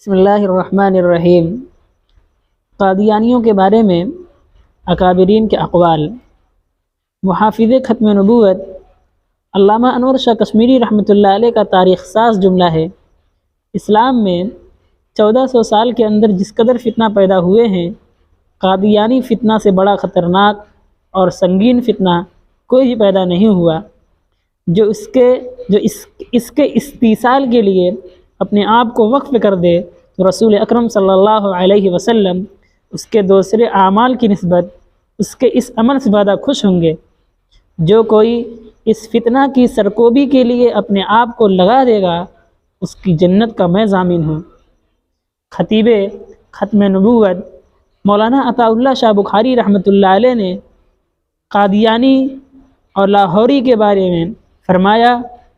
بسم اللہ الرحمن الرحیم۔ قادیانیوں کے بارے میں اکابرین کے اقوال۔ محافظ ختم نبوت علامہ انور شاہ کشمیری رحمۃ اللہ علیہ کا تاریخ ساز جملہ ہے، اسلام میں 1400 سال کے اندر جس قدر فتنہ پیدا ہوئے ہیں، قادیانی فتنہ سے بڑا خطرناک اور سنگین فتنہ کوئی بھی پیدا نہیں ہوا جو اس کے استیصال کے لیے اپنے آپ کو وقف کر دے تو رسول اکرم صلی اللہ علیہ وسلم اس کے دوسرے اعمال کی نسبت اس کے اس عمل سے زیادہ خوش ہوں گے۔ جو کوئی اس فتنہ کی سرکوبی کے لیے اپنے آپ کو لگا دے گا اس کی جنت کا میں ضامن ہوں۔ خطیب ختم نبوت مولانا عطا اللہ شاہ بخاری رحمۃ اللہ علیہ نے قادیانی اور لاہوری کے بارے میں فرمایا،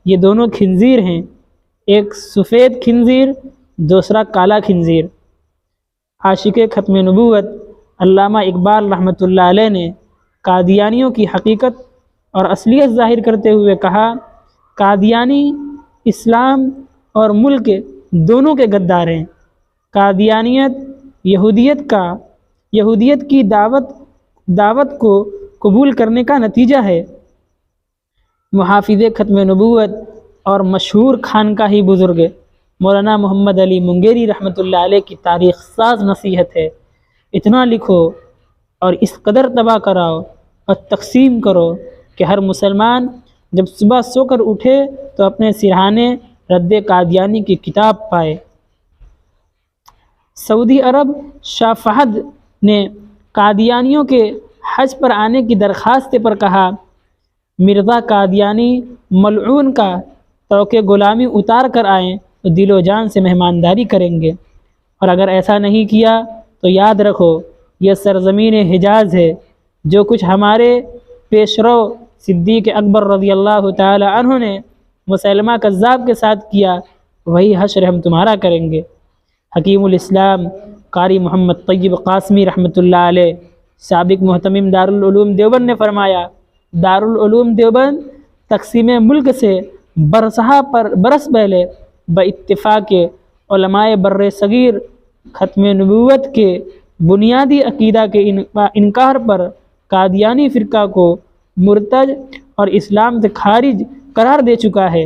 یہ دونوں خنزیر ہیں، ایک سفید خنزیر دوسرا کالا خنزیر۔ عاشق ختم نبوت علامہ اقبال رحمۃ اللہ علیہ نے قادیانیوں کی حقیقت اور اصلیت ظاہر کرتے ہوئے کہا، قادیانی اسلام اور ملک دونوں کے غدار ہیں۔ قادیانیت یہودیت کی دعوت کو قبول کرنے کا نتیجہ ہے۔ محافظ ختم نبوت اور مشہور خانقاہی بزرگ مولانا محمد علی منگیری رحمۃ اللہ علیہ کی تاریخ ساز نصیحت ہے، اتنا لکھو اور اس قدر تباہ کراؤ اور تقسیم کرو کہ ہر مسلمان جب صبح سو کر اٹھے تو اپنے سرہانے رد قادیانی کی کتاب پائے۔ سعودی عرب شاہ فہد نے قادیانیوں کے حج پر آنے کی درخواست پر کہا، مرزا قادیانی ملعون کا توقع غلامی اتار کر آئیں تو دل و جان سے مہمانداری کریں گے، اور اگر ایسا نہیں کیا تو یاد رکھو یہ سرزمین حجاز ہے۔ جو کچھ ہمارے پیشرو صدیق اکبر رضی اللہ تعالی عنہ نے مسیلمہ کذاب کے ساتھ کیا وہی حشر ہم تمہارا کریں گے۔ حکیم الاسلام قاری محمد طیب قاسمی رحمۃ اللہ علیہ سابق محتمم دارالعلوم دیوبند نے فرمایا، دارالعلوم دیوبند تقسیم ملک سے برس پہلے باتفاق علماء بر صغیر ختم نبوت کے بنیادی عقیدہ کے انکار پر قادیانی فرقہ کو مرتد اور اسلام سے خارج قرار دے چکا ہے۔